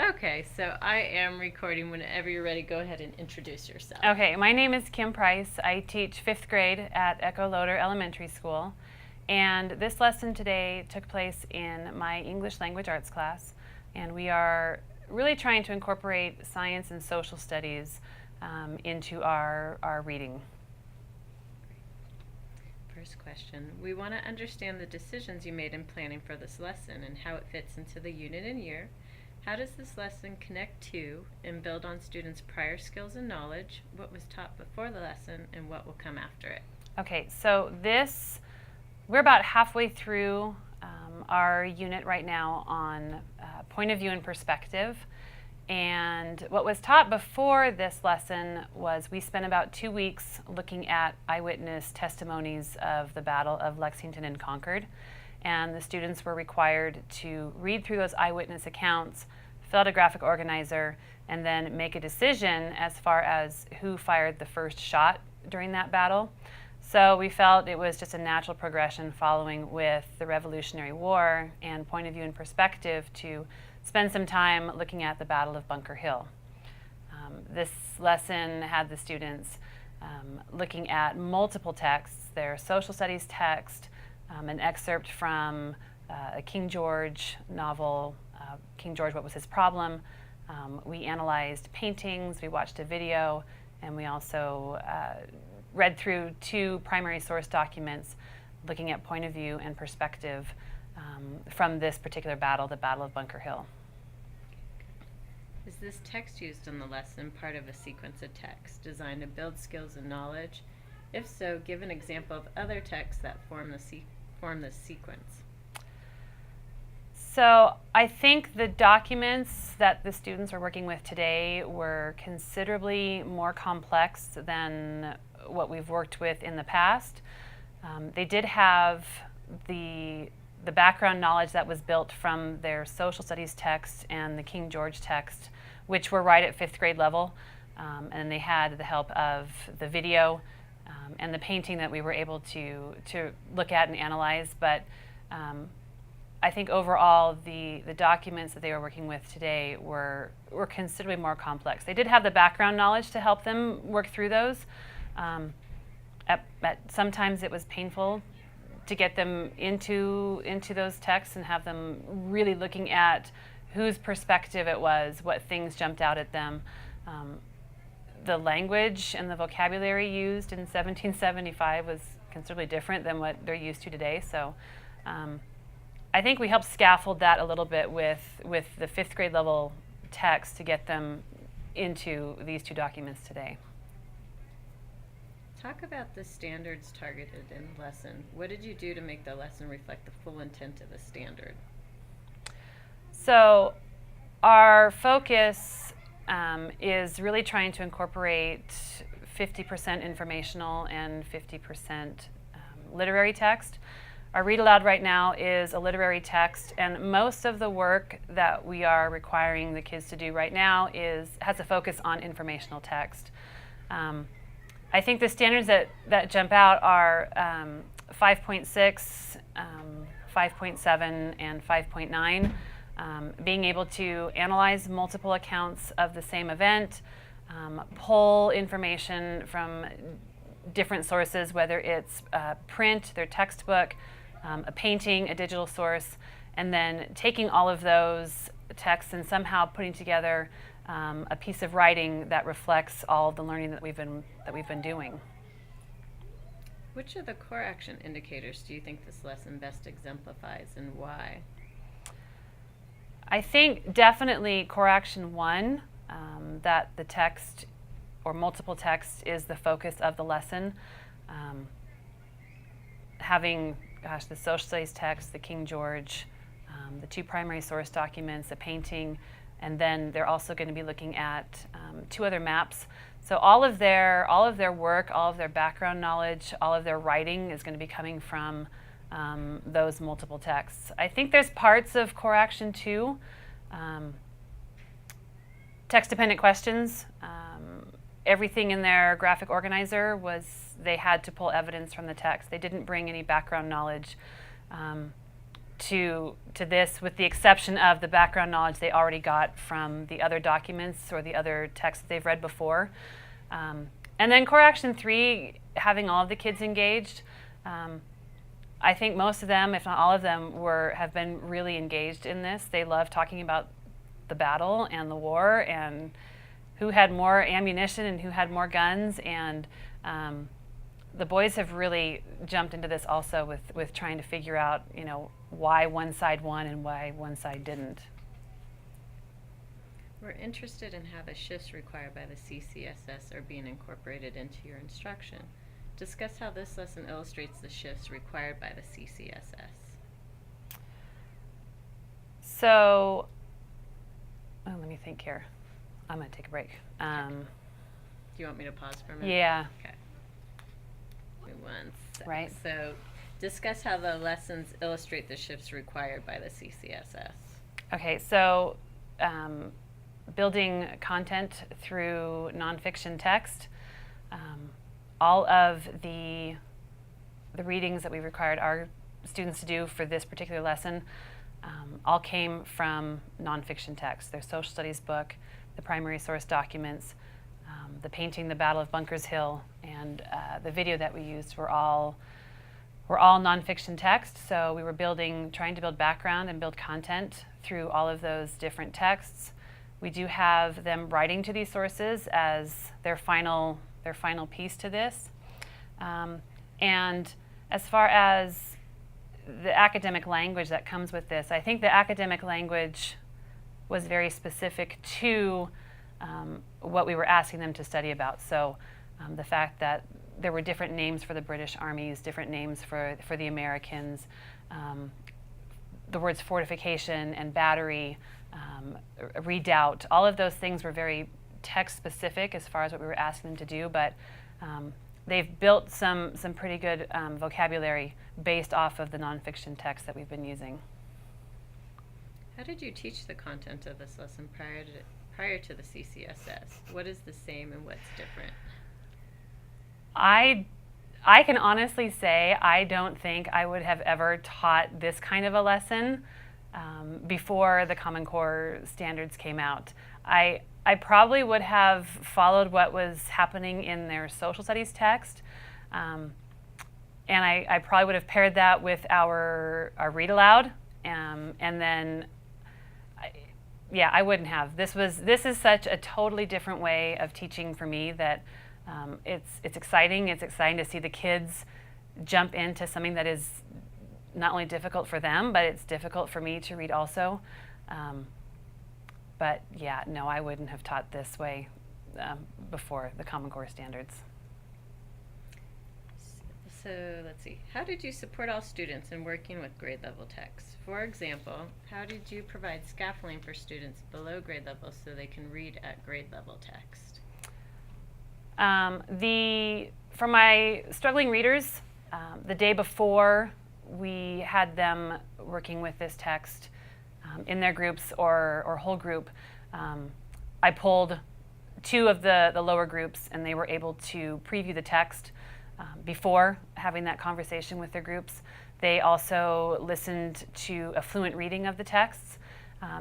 Okay, so I am recording. Whenever you're ready, go ahead and introduce yourself. Okay, my name is Kim Price. I teach fifth grade at Echo Loader Elementary School. And this lesson today took place in my English language arts class. And we are really trying to incorporate science and social studies into our reading. First question. We want to understand the decisions you made in planning for this lesson and how it fits into the unit and year. How does this lesson connect to and build on students' prior skills and knowledge, what was taught before the lesson, and what will come after it? Okay, so we're about halfway through our unit right now on point of view and perspective. And what was taught before this lesson was we spent about 2 weeks looking at eyewitness testimonies of the Battle of Lexington and Concord. And the students were required to read through those eyewitness accounts, fill out a graphic organizer, and then make a decision as far as who fired the first shot during that battle. So we felt it was just a natural progression following with the Revolutionary War and point of view and perspective to spend some time looking at the Battle of Bunker Hill. This lesson had the students looking at multiple texts, their social studies text, an excerpt from a King George novel, King George, What Was His Problem? We analyzed paintings, we watched a video, and we also read through 2 primary source documents looking at point of view and perspective from this particular battle, the Battle of Bunker Hill. Is this text used in the lesson part of a sequence of text designed to build skills and knowledge? If so, give an example of other texts that form this sequence. So I think the documents that the students are working with today were considerably more complex than what we've worked with in the past. They did have the background knowledge that was built from their social studies text and the King George text, which were right at 5th grade level. And they had the help of the video and the painting that we were able to look at and analyze. But I think overall the documents that they were working with today were considerably more complex. They did have the background knowledge to help them work through those. Sometimes it was painful to get them into those texts and have them really looking at whose perspective it was, what things jumped out at them. The language and the vocabulary used in 1775 was considerably different than what they're used to today. So I think we helped scaffold that a little bit with the 5th grade level text to get them into these 2 documents today. Talk about the standards targeted in the lesson. What did you do to make the lesson reflect the full intent of the standard? So our focus is really trying to incorporate 50% informational and 50% literary text. Our read aloud right now is a literary text, and most of the work that we are requiring the kids to do right now has a focus on informational text. I think the standards that jump out are 5.6, 5.7, and 5.9. Being able to analyze multiple accounts of the same event, pull information from different sources, whether it's print, their textbook, a painting, a digital source, and then taking all of those texts and somehow putting together a piece of writing that reflects all of the learning that we've been doing. Which of the core action indicators do you think this lesson best exemplifies, and why? I think definitely core action 1, that the text or multiple text is the focus of the lesson. Having, the social studies text, the King George, the 2 primary source documents, a painting, and then they're also going to be looking at 2 other maps. So all of their work, all of their background knowledge, all of their writing is going to be coming from those multiple texts. I think there's parts of core action 2, text-dependent questions. Everything in their graphic organizer they had to pull evidence from the text. They didn't bring any background knowledge to this, with the exception of the background knowledge they already got from the other documents or the other texts that they've read before. And then core action 3, having all of the kids engaged. I think most of them, if not all of them, have been really engaged in this. They love talking about the battle and the war and who had more ammunition and who had more guns. And the boys have really jumped into this also with trying to figure out, why one side won and why one side didn't. We're interested in how the shifts required by the CCSS are being incorporated into your instruction. Discuss how this lesson illustrates the shifts required by the CCSS. So, let me think here. I'm going to take a break. Do you want me to pause for a minute? Yeah. Okay. Give me one sec. Right. So, discuss how the lessons illustrate the shifts required by the CCSS. Okay, so building content through nonfiction text. All of the readings that we required our students to do for this particular lesson all came from nonfiction text. Their social studies book, the primary source documents, the painting, The Battle of Bunkers Hill, and the video that we used were all nonfiction text. So we were trying to build background and build content through all of those different texts. We do have them writing to these sources as their final piece to this. And as far as the academic language that comes with this, I think the academic language was very specific to what we were asking them to study about. So the fact that there were different names for the British armies, different names for the Americans, the words fortification and battery, redoubt, all of those things were very text specific as far as what we were asking them to do, but they've built some pretty good vocabulary based off of the nonfiction text that we've been using. How did you teach the content of this lesson prior to the CCSS? What is the same and what's different? I can honestly say I don't think I would have ever taught this kind of a lesson before the Common Core standards came out. I probably would have followed what was happening in their social studies text, and I probably would have paired that with our read aloud, and then I wouldn't have. This is such a totally different way of teaching for me that it's exciting. It's exciting to see the kids jump into something that is not only difficult for them, but it's difficult for me to read also. But yeah, no, I wouldn't have taught this way before the Common Core standards. So let's see. How did you support all students in working with grade level texts? For example, how did you provide scaffolding for students below grade level so they can read at grade level text? For my struggling readers, the day before we had them working with this text in their groups or whole group, I pulled 2 of the lower groups and they were able to preview the text before having that conversation with their groups. They also listened to a fluent reading of the texts.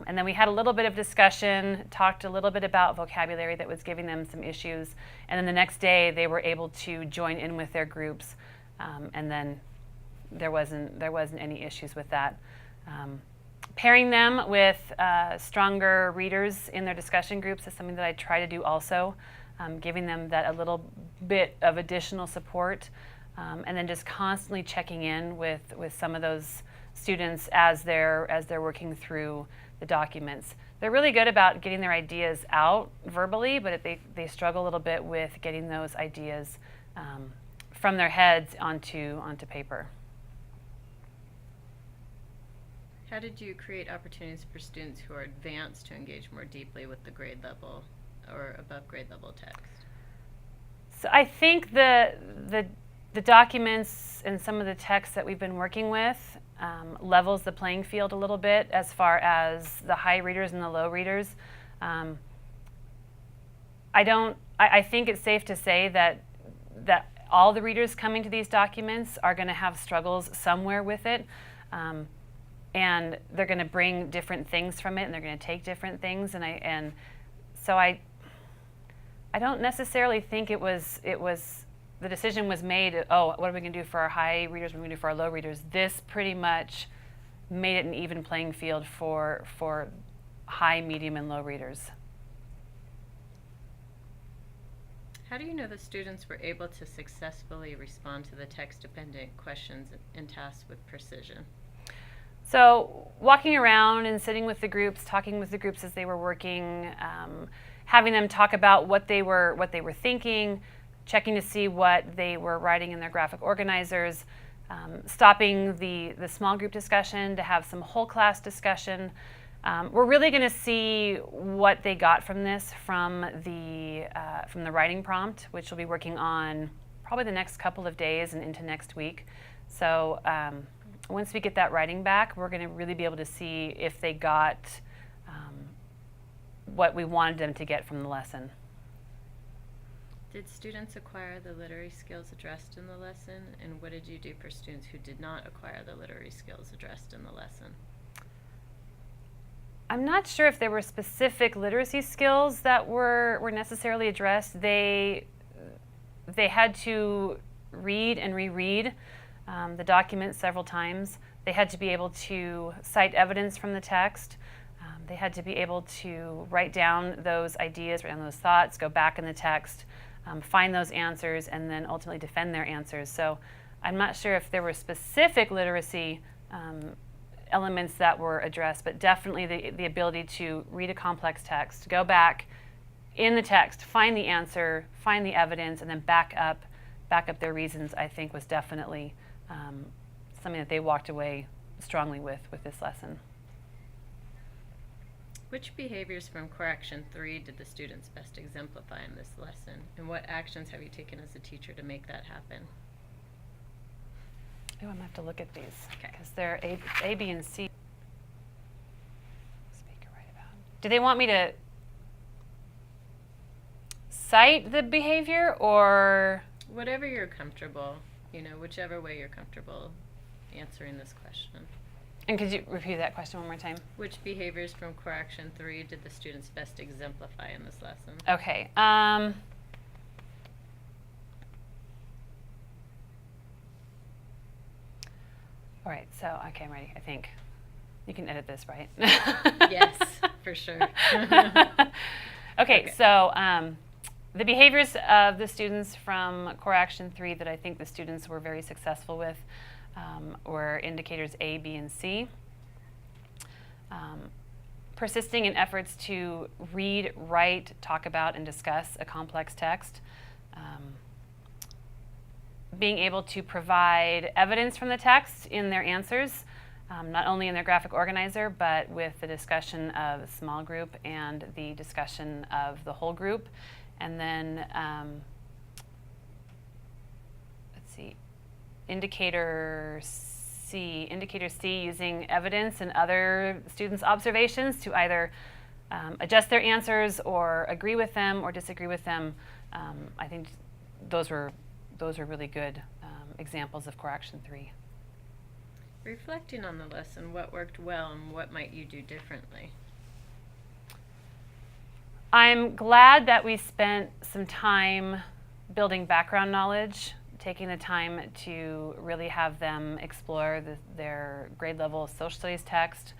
And then we had a little bit of discussion, talked a little bit about vocabulary that was giving them some issues. And then the next day they were able to join in with their groups. And then there wasn't any issues with that. Pairing them with stronger readers in their discussion groups is something that I try to do also, giving them that a little bit of additional support, and then just constantly checking in with some of those students as they're working through the documents. They're really good about getting their ideas out verbally, but they struggle a little bit with getting those ideas from their heads onto paper. How did you create opportunities for students who are advanced to engage more deeply with the grade level or above grade level text? So I think the documents and some of the text that we've been working with levels the playing field a little bit as far as the high readers and the low readers. I think it's safe to say that all the readers coming to these documents are going to have struggles somewhere with it. and they're going to bring different things from it, and they're going to take different things, and so I don't necessarily think it was the decision was made. Oh, what are we going to do for our high readers? What are we going to do for our low readers? This pretty much made it an even playing field for high, medium, and low readers. How do you know the students were able to successfully respond to the text-dependent questions and tasks with precision? So walking around and sitting with the groups, talking with the groups as they were working, having them talk about what they were thinking, checking to see what they were writing in their graphic organizers, stopping the small group discussion to have some whole class discussion. We're really going to see what they got from this from the writing prompt, which we'll be working on probably the next couple of days and into next week. So once we get that writing back, we're going to really be able to see if they got what we wanted them to get from the lesson. Did students acquire the literary skills addressed in the lesson? And what did you do for students who did not acquire the literary skills addressed in the lesson? I'm not sure if there were specific literacy skills that were necessarily addressed. They had to read and reread the document several times. They had to be able to cite evidence from the text. They had to be able to write down those ideas, write down those thoughts, go back in the text, find those answers, and then ultimately defend their answers. So I'm not sure if there were specific literacy elements that were addressed, but definitely the ability to read a complex text, go back in the text, find the answer, find the evidence, and then back up their reasons, I think was definitely something that they walked away strongly with this lesson. Which behaviors from Core Action 3 did the students best exemplify in this lesson? And what actions have you taken as a teacher to make that happen? Oh, I'm going to have to look at these Okay. because they're A, B, and C. Speaker right about. Do they want me to cite the behavior or? Whatever you're comfortable, whichever way you're comfortable answering this question. And could you repeat that question one more time? Which behaviors from Core Action 3 did the students best exemplify in this lesson? Okay. All right, so, okay, I'm ready, I think. You can edit this, right? Yes, for sure. Okay, so the behaviors of the students from Core Action 3 that I think the students were very successful with were indicators A, B, and C. Persisting in efforts to read, write, talk about, and discuss a complex text. Being able to provide evidence from the text in their answers, not only in their graphic organizer, but with the discussion of the small group and the discussion of the whole group. And then, let's see, Indicator C, using evidence and other students' observations to either adjust their answers or agree with them or disagree with them. I think those were really good examples of Core Action 3. Reflecting on the lesson, what worked well and what might you do differently? I'm glad that we spent some time building background knowledge, taking the time to really have them explore their grade level social studies text,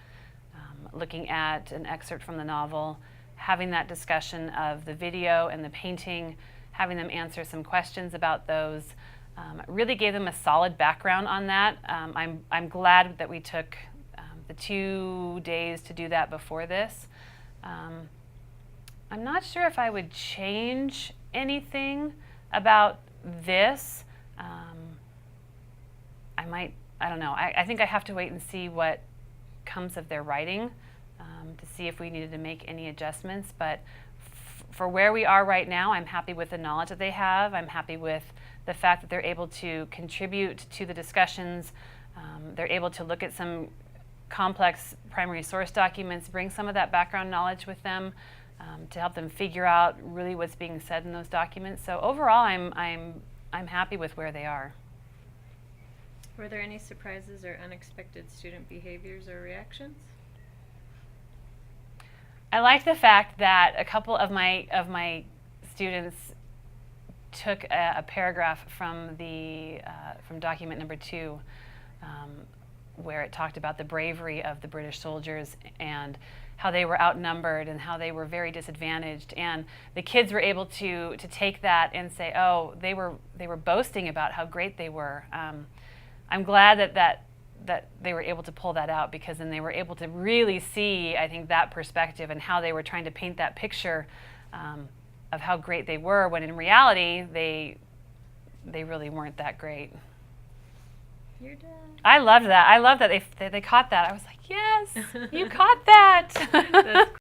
looking at an excerpt from the novel, having that discussion of the video and the painting, having them answer some questions about those. Really gave them a solid background on that. I'm glad that we took the 2 days to do that before this. I'm not sure if I would change anything about this. I don't know. I think I have to wait and see what comes of their writing to see if we needed to make any adjustments. But for where we are right now, I'm happy with the knowledge that they have. I'm happy with the fact that they're able to contribute to the discussions. They're able to look at some complex primary source documents, bring some of that background knowledge with them to help them figure out really what's being said in those documents. So overall, I'm happy with where they are. Were there any surprises or unexpected student behaviors or reactions? I liked the fact that a couple of my students took a paragraph from from document number 2, where it talked about the bravery of the British soldiers and how they were outnumbered and how they were very disadvantaged. And the kids were able to take that and say, oh, they were boasting about how great they were. I'm glad that they were able to pull that out, because then they were able to really see, I think, that perspective and how they were trying to paint that picture of how great they were, when in reality they really weren't that great. You're done. I loved that. I loved that they caught that. I was like, yes, you caught that. That's